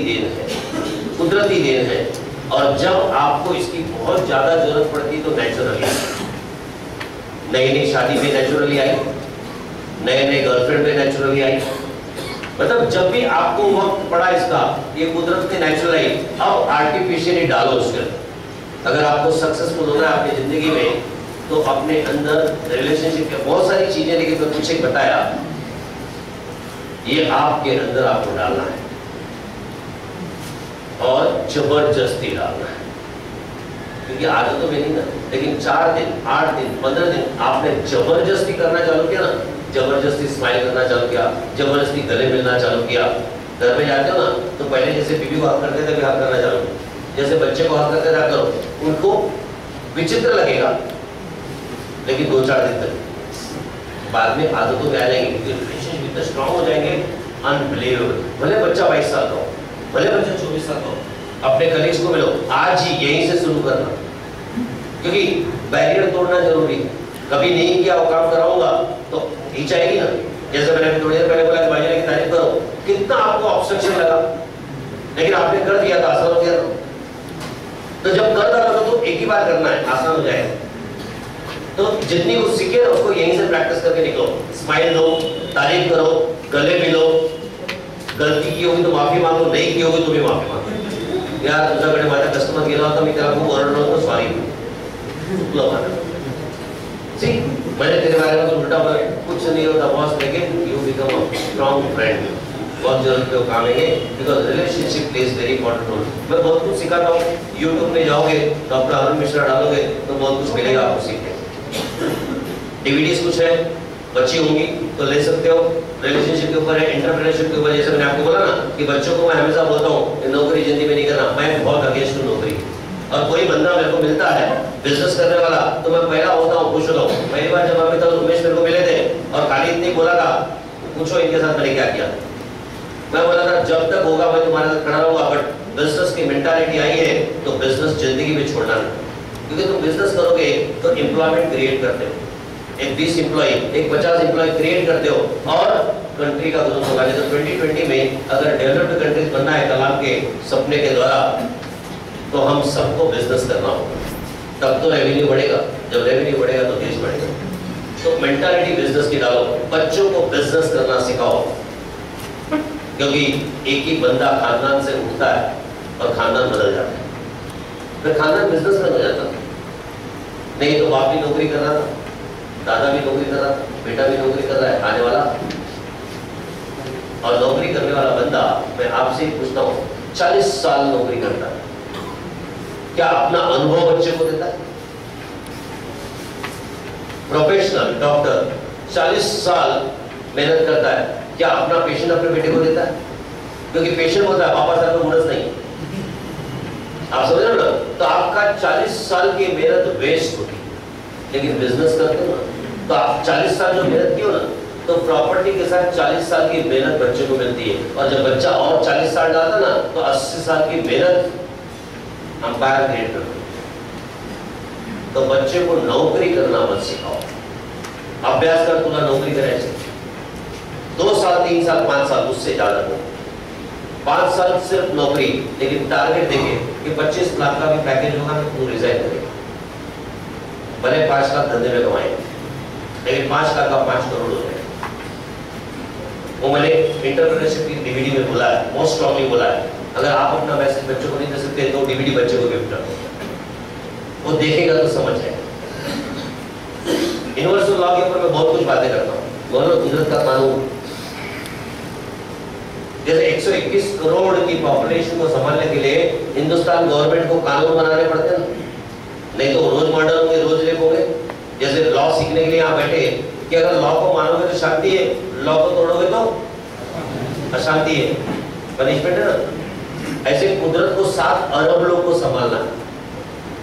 Then है, कुदरती then है। और जब आपको इसकी बहुत ज्यादा जरूरत पड़ती है तो नेचुरली, नई नई शादी पे नेचुरली आई, नए नए गर्लफ्रेंड पे नेचुरली आई, मतलब जब भी आपको वक्त पड़ा इसका, ये कुदरत के नेचुरल आई, अब आर्टिफिशियली डालो उसके। अगर आपको सक्सेसफुल होना है अपनी जिंदगी में तो अपने अंदर रिलेशनशिप के बहुत सारी चीजें, लेकिन मैं कुछ एक बताया, ये आपके अंदर आपको डालना है और जबरदस्ती डालना है, क्योंकि आदतों में नहीं ना। लेकिन 4 दिन 8 दिन 15 दिन आपने जबरदस्ती करना चालू किया ना, जबरदस्ती स्माइल करना चालू किया, जबरदस्ती गले मिलना चालू किया। घर में जाते हो ना तो पहले जैसे बीवी को हक करते थे भी हक करना चालू, जैसे बच्चे को हक करते था करो, उनको विचित्र लगेगा लेकिन 2-4 दिन तक, बाद में आदतों में आ जाएंगे, क्योंकि रिलेशनशिप इतने स्ट्रांग हो जाएंगे, अनबिलीवेबल। भले बच्चा 22 साल का हो, भले बच्चा 24 साल का हो, अपने कलीग्स को मिलो, आज ही यहीं से शुरू करना, क्योंकि बैरियर तोड़ना जरूरी है। कभी नहीं किया वो काम कराऊंगा तो खींच आएगी ना। जैसे मैंने थोड़ी देर पहले बोला कि भाई की तारीफ करो, कितना आपको ऑब्स्ट्रक्शन लगा, लेकिन आपने कर दिया तो आसान हो गया। तो जब कर डालो तो एक ही बार करना है, आसान हो जाएगा। तो जितनी कुछ सीखे ना उसको यहीं से प्रैक्टिस करके निकलो। स्माइल दो, तारीफ करो, गले मिलो, गलती की होगी तो माफी मांगो, नहीं की होगी तो भी माफी मांगो। यार तुझ्याकडे माझा कस्टमर गेला होता, मी त्याला खूप ओरडलो होतो, सॉरी तुला माना। सी मैंने तेरे बारे में उल्टा बोला, कुछ नहीं होता बॉस, लेकिन you become a strong friend. बहुत जरूरत पे काम है, because relationship plays very important role. मैं बहुत कुछ सिखाता हूँ, यूट्यूब में जाओगे डॉक्टर अरुण मिश्रा डालोगे तो बहुत कुछ मिलेगा आपको सीखने। डीवीडीज कुछ है, बच्ची होंगी तो ले सकते हो, रिलेशनशिप के ऊपर है, एंटरप्रेन्योरशिप के ऊपर। जैसे मैंने आपको बोला ना कि बच्चों को मैं हमेशा बोलता हूँ नौकरी जिंदगी में नहीं करना, मैं बहुत अगेंस्ट हूँ नौकरी। और कोई बंदा मेरे को मिलता है बिजनेस करने वाला तो मैं पहला होता हूँ, खुश होता हूँ। पहली बार जब अमिताभ उमेश मेरे को मिले थे और खाली इतनी बोला था, पूछो इनके साथ मैंने क्या किया। मैं बोला था जब तक होगा मैं तुम्हारे साथ खड़ा रहूंगा, बट बिजनेस की मेंटालिटी आई है तो बिजनेस जिंदगी में छोड़ना नहीं, क्योंकि तुम बिजनेस करोगे तो एम्प्लॉयमेंट क्रिएट करते हो, एक 20 एम्प्लॉय, एक 50 एम्प्लॉय क्रिएट करते हो और कंट्री का ग्रोथ होगा। जैसे 2020 में अगर डेवलप्ड कंट्रीज बनना है कलाम के सपने के द्वारा, तो हम सबको बिजनेस करना होगा, तब तो रेवेन्यू बढ़ेगा। जब रेवेन्यू बढ़ेगा तो देश बढ़ेगा। तो मेंटालिटी बिजनेस की डालो, बच्चों को बिजनेस करना सिखाओ, क्योंकि एक ही बंदा खानदान से उठता है और खानदान बदल जाता है, फिर खानदान बिजनेसमैन हो जाता है। नहीं तो बाप भी नौकरी कर रहा था, दादा भी नौकरी कर रहा था, बेटा भी नौकरी कर रहा है, आने वाला। और नौकरी करने वाला बंदा, मैं आपसे ही पूछता हूँ, 40 साल नौकरी करता है, क्या अपना अनुभव बच्चे को देता है? प्रोफेशनल डॉक्टर 40 साल मेहनत करता है, क्या अपना पेशेंट अपने बेटे को देता है? क्योंकि पेशेंट बोलता है पापा साहब को बोनस नहीं। आप समझ रहे हो ना? तो आपका 40 साल की मेहनत वेस्ट होगी। लेकिन बिजनेस करते हो ना तो आप 40 साल जो मेहनत की हो ना, तो प्रॉपर्टी के साथ 40 साल की मेहनत बच्चे को मिलती है। और जब बच्चा और 40 साल डालता ना तो 80 साल की मेहनत अंपायर क्रिएट करते। तो बच्चे को नौकरी करना मत सिखाओ, अभ्यास कर, तुला नौकरी करायची 2 साल 3 साल 5 साल, उससे ज्यादा नहीं। 5 साल सिर्फ नौकरी, लेकिन टारगेट देखे कि 25 लाख का भी पैकेज होगा तो तू रिजाइन करेगा। भले 5 लाख धंधे में कमाएंगे, लेकिन 5 लाख का 5 करोड़ हो जाएगा। वो मैंने इंटरप्रेन्योरशिप की डीवीडी में बोला है, बहुत स्ट्रांगली बोला है, अगर आप अपना मैसेज बच्चों को नहीं दे सकते तो डीवीडी बच्चे को गिफ्ट कर दो, वो देखेगा तो समझ जाएगा। यूनिवर्सल लॉ के ऊपर मैं बहुत कुछ बातें करता हूँ, बोलो कुदरत का कानून। जैसे 121 करोड़ की पॉपुलेशन को संभालने के लिए हिंदुस्तान गवर्नमेंट को कानून बनाने पड़ते हैं, नहीं तो रोज मर्डर होंगे, रोज रेप होंगे। जैसे लॉ सीखने के लिए यहाँ बैठे कि अगर लॉ को मानोगे तो शांति है, लॉ को तोड़ोगे तो अशांति है, पनिशमेंट है ना। ऐसे कुदरत को 7 अरब लोग को संभालना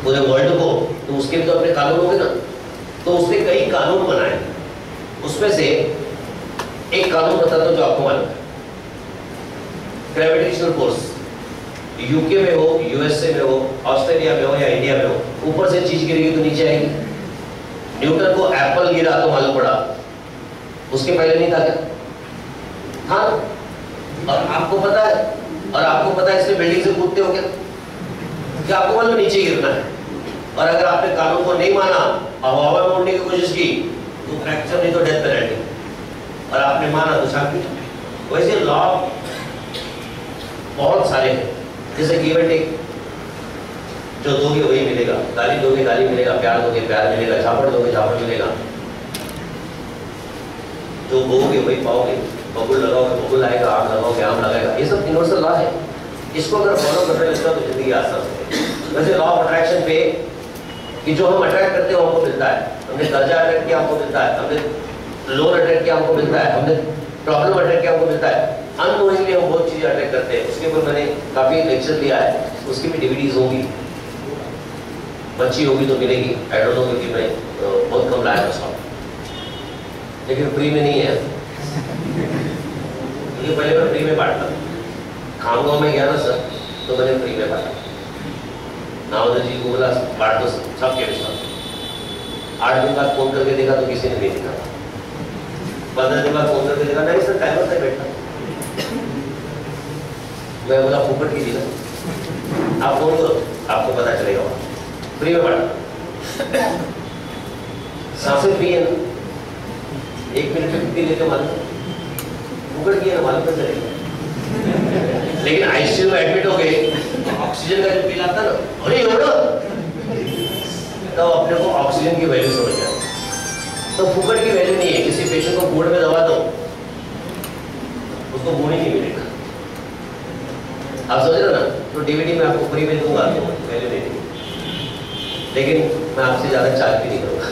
पूरे वर्ल्ड को, तो उसके भी तो अपने कानून होंगे ना। तो उसने कई कानून बनाए, उसमें से एक कानून बताता हूं जो आपको मालूम है। ग्रेविटेशनल फोर्स, यूके में हो, यूएसए में हो, ऑस्ट्रेलिया में हो या इंडिया में हो, ऊपर से चीज गिरेगी तो नीचे आएगी। न्यूटन को एप्पल गिरा तो मालूम पड़ा, उसके पहले नहीं था क्या? हाँ। और आपको पता है और आपको पता है इसलिए बिल्डिंग से कूदते हो क्या? कि आपको मालूम नीचे गिरना है, और अगर आपने कानून को नहीं माना और हवा में उड़ने की कोशिश की तो फ्रैक्चर नहीं तो डेथ पेनल्टी, और आपने माना तो शांति। वैसे लॉ बहुत सारे हैं, जैसे गिव एंड टेक, जो दोगे वही मिलेगा, गाली दोगे गाली मिलेगा, प्यार दोगे प्यार मिलेगा, झापड़ दोगे झापड़ मिलेगा, जो बोगे वही पाओगे, बबुल लगाओगे बबुल आएगा, आग लगाओगे आम लगाएगा। ये सब यूनिवर्सल लॉ है, इसको अगर फॉलो कर रहे हो तो जिंदगी आसान है। वैसे लॉ ऑफ अट्रैक्शन पे कि जो हम अट्रैक्ट करते हैं हमको मिलता है, हमने कर्जा अट्रैक्ट किया हमको मिलता है, हमने लोन अट्रैक्ट किया हमको मिलता है, हमने प्रॉब्लम अट्रैक्ट किया हमको मिलता है। अननोइंगली हम बहुत चीजें अट्रैक्ट करते हैं, उसके ऊपर मैंने काफी लेक्चर दिया है, उसकी भी डीवीडीज होगी, बच्ची होगी तो मिलेगी। आई डोंट नो क्योंकि मैं बहुत कम लाया था, लेकिन फ्री में नहीं है, क्योंकि पहले मैं फ्री में बांटता, खामगांव में गया ना सर तो मैंने फ्री में बांटा, नावदर जी को बोला बांट दो सबके विश्वास। 8 दिन बाद फोन करके देखा तो किसी ने नहीं देखा, 15 दिन बाद फोन करके देखा नहीं सर टाइमर से बैठा। मैं बोला फुकट की ना, आप फोन करो आपको पता चलेगा, फ्री में बांटा। सांसें फ्री है ना, 1 मिनट में कितनी लेते मालूम, फुकट की है ना मालूम पता चलेगा। लेकिन आईसीयू में एडमिट हो गए, ऑक्सीजन का जो बिल आता ना, अरे एवढं, तो अपने को ऑक्सीजन की वैल्यू समझ जाए। तो फुकट की वैल्यू नहीं है, किसी पेशेंट को बोर्ड में दवा दो उसको बोर्ड ही नहीं मिलेगा, आप समझ रहे हो ना। तो डीवीडी में आपको फ्री में दूंगा तो वैल्यू नहीं देगी, लेकिन मैं आपसे ज्यादा चार्ज भी नहीं करूंगा,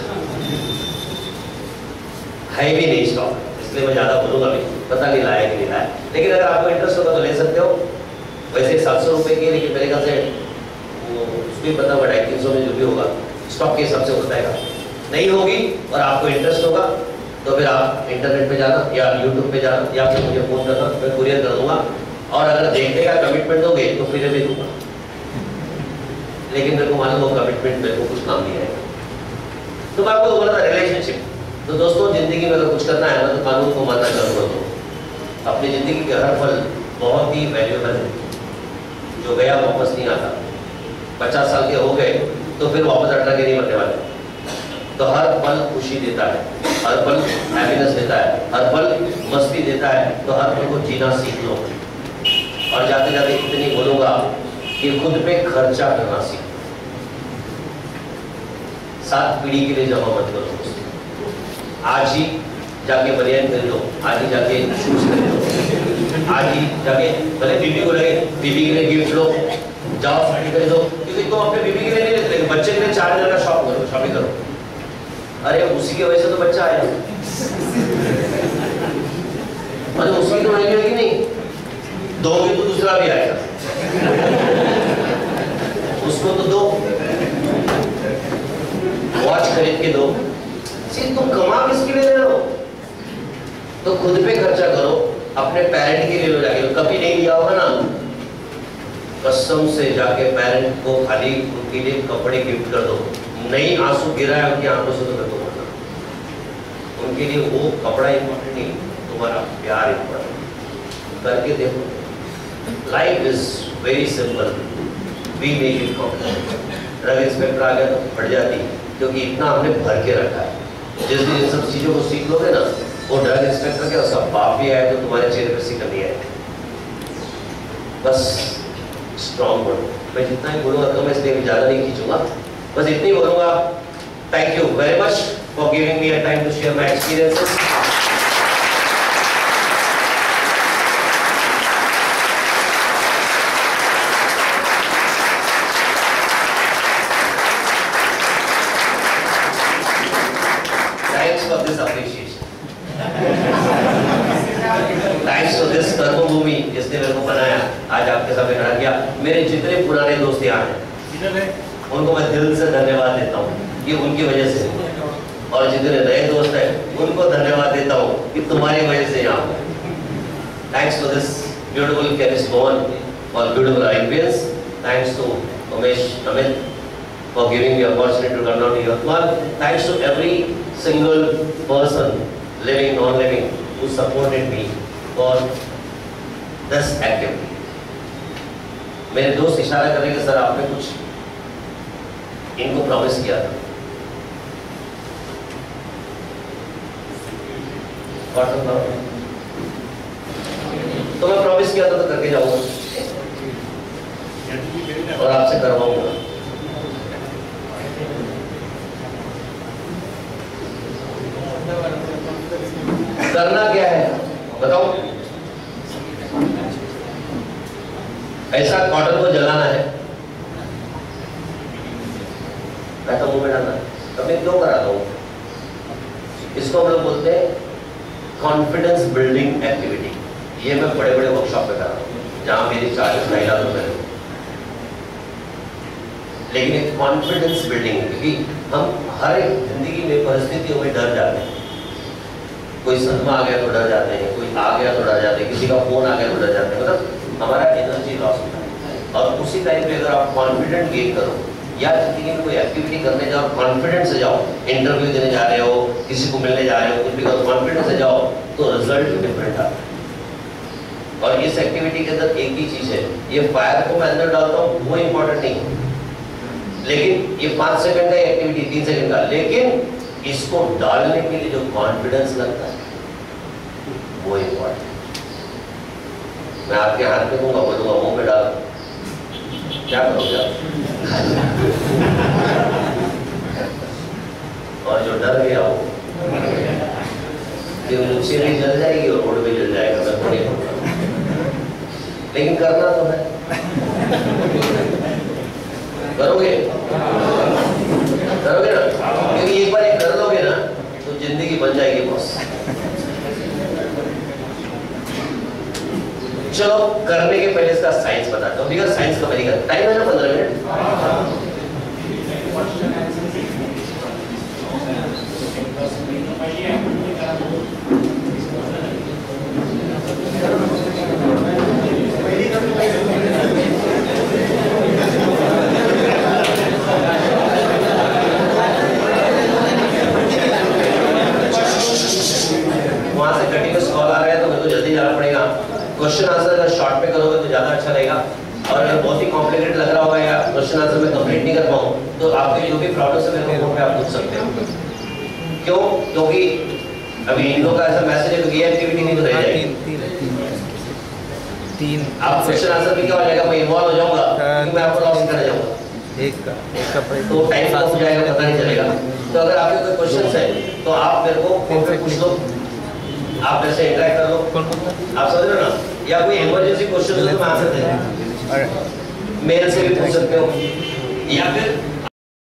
है भी नहीं स्टॉक, इसलिए मैं ज्यादा बोलूंगा भी, पता नहीं लाया कि नहीं लाया। लेकिन अगर आपको इंटरेस्ट होगा तो ले सकते हो। वैसे 700 रुपए की, लेकिन मेरे ख्याल से उसको पता होगा 250-300 में जो भी होगा स्टॉक के हिसाब से बताएगा। नहीं होगी और आपको इंटरेस्ट होगा तो फिर आप इंटरनेट पे जाना या यूट्यूब पे जाना या फिर मुझे फोन करना, मैं कुरियर कर दूंगा। और अगर देखने का कमिटमेंट दोगे तो फिर भी दूंगा, लेकिन मेरे को मालूम हो कमिटमेंट मेरे को कुछ काम नहीं आएगा। तो मैं आपको बोला था रिलेशनशिप। तो दोस्तों जिंदगी में अगर कुछ करना है ना तो कानून को मानना चालू कर दो। अपनी जिंदगी के हर पल बहुत ही वैल्यूएबल है, जो गया वापस नहीं आता। 50 साल के हो गए तो फिर वापस 18 के नहीं बनने वाले। तो हर पल खुशी देता है, हर पल हैप्पीनेस देता है, हर पल मस्ती देता है। तो हर पल को जीना सीख लो। और जाते जाते इतनी बोलूंगा कि खुद पे खर्चा करना सीखो। 7 पीढ़ी के लिए जमा मत करो। आज ही जाके बनियान खरीद लो, आज ही जाके शूज खरीद लो, आज ही जाके भले बीबी को लगे बीबी के लिए गिफ्ट लो, जाओ साड़ी खरीदो, क्योंकि तुम अपने बीबी के लिए नहीं लेते, बच्चे के लिए 4 हजार का शॉपिंग करो। अरे उसी की वजह से तो बच्चा आया, अरे उसकी तो वैल्यू है कि नहीं, दोगे तो दूसरा भी आएगा, उसको तो दो, वॉच खरीद के दो। तुम कमा किसके लिए रहे हो? तो खुद पे खर्चा करो, अपने पेरेंट के लिए लो जाके। कभी नहीं लिया होगा ना, कसम से जाके पेरेंट को खाली उनके लिए कपड़े गिफ्ट कर दो। नहीं आंसू गिरा है उनकी आंखों से तो मैं तो बोलना, उनके लिए वो कपड़ा इंपॉर्टेंट नहीं, तुम्हारा प्यार इंपॉर्टेंट। करके देखो, life is very simple, we make it complicated. Drug inspector आ गया तो फट जाती, क्योंकि इतना हमने भर के रखा है। जिस दिन इन सब चीजों को सीख लोगे ना, वो ड्रग इंस्पेक्टर के उसका बाप भी आए तो तुम्हारे चेहरे पर सिकल नहीं आए। बस स्ट्रॉन्ग बनो। मैं जितना ही बोलूंगा तो मैं इसलिए ज्यादा नहीं खींचूंगा, बस इतनी बोलूंगा। Thank you very much for giving me a time to share my experiences. जिसने मेरे को बनाया, आज आपके सामने खड़ा किया। मेरे जितने पुराने दोस्त यहाँ हैं उनको मैं दिल से धन्यवाद देता हूँ कि उनकी वजह से, और जितने नए दोस्त हैं उनको धन्यवाद देता हूँ कि तुम्हारी वजह से यहाँ हूँ। Thanks to this beautiful chemist Bhavan और beautiful audience. Thanks to Umesh Amit for giving me the opportunity to come down to Yavatmal. Thanks to every single person, living, non-living, who supported me for this activity. मेरे दोस्त इशारा कर रहे कि sir आपने कुछ इनको प्रॉमिस किया था। तो मैं प्रॉमिस किया था तो करके जाऊंगा और आपसे करवाऊंगा। करना क्या है बताओ? ऐसा कॉटन को जलाना है, मैं तो मुंह में डालना तब मैं क्यों कराता हूं? इसको हम लोग बोलते हैं कॉन्फिडेंस बिल्डिंग एक्टिविटी। ये मैं बड़े बड़े वर्कशॉप में कराता हूँ जहां मेरी 40 लाख रुपए। लेकिन एक कॉन्फिडेंस बिल्डिंग है, क्योंकि हम हर एक जिंदगी में परिस्थितियों में डर जाते हैं। कोई सदमा आ गया तो डर जाते हैं, कोई आ गया तो डर जाते हैं, किसी का फोन आ गया तो डर जाते हैं, मतलब हमारा एनर्जी लॉस होता है। और उसी टाइम पे अगर आप कॉन्फिडेंट गेन करो या जिंदगी में कोई एक्टिविटी करने जाओ, कॉन्फिडेंट से जाओ, इंटरव्यू देने जा रहे हो, किसी को मिलने जा रहे हो, कुछ भी करो, कॉन्फिडेंट से जाओ तो रिजल्ट डिफरेंट आता है। और इस एक्टिविटी के अंदर एक ही चीज है, ये फायर को मैं अंदर डालता हूँ वो इंपॉर्टेंट नहीं, लेकिन ये 5 सेकंड का एक्टिविटी 3 सेकंड का, लेकिन इसको डालने के लिए जो कॉन्फिडेंस लगता है वो इंपॉर्टेंट है। मैं आपके हाथ में दूंगा, बोलूंगा मुंह में डाल, क्या करोगे आप? और जो डर गया वो मुझसे भी जल जाएगी और रोड भी जल जाएगा, मैं थोड़ी लेकिन करना तो है। करोगे करोगे ना, क्योंकि एक बार ये कर लोगे ना तो जिंदगी बन जाएगी बॉस। चलो करने के पहले इसका साइंस बताता हूँ, बिकॉज साइंस का मेरी टाइम है ना 15 मिनट। वहां से कंटिन्यूस कॉल आ रहा है तो मेरे को जल्दी जाना पड़ेगा। क्वेश्चन आंसर अगर शॉर्ट में करोगे तो ज्यादा अच्छा रहेगा, और अगर बहुत ही कॉम्प्लिकेटेड लग रहा होगा या क्वेश्चन आंसर में कंप्लीट नहीं कर पाऊँ तो आपके जो भी प्रॉब्लम है मेरे को फोन पे आप पूछ सकते हो। क्यों? क्योंकि अभी इन लोगों का ऐसा मैसेज है कि ये एक्टिविटी नहीं बताई जाएगी। आप क्वेश्चन आंसर भी क्या हो जाएगा, मैं इन्वॉल्व हो जाऊंगा क्योंकि मैं आपको लॉस करने जाऊंगा, तो टाइम कम हो जाएगा, पता नहीं चलेगा। तो अगर आपके कोई क्वेश्चन है तो आप मेरे को फोन पे पूछ लो, आप मेरे से इंटरेक्ट कर लो, आप समझ रहे हो ना? या कोई इमरजेंसी क्वेश्चन हो तो मैं आंसर दे दूंगा, मेल से भी पूछ सकते हो, या फिर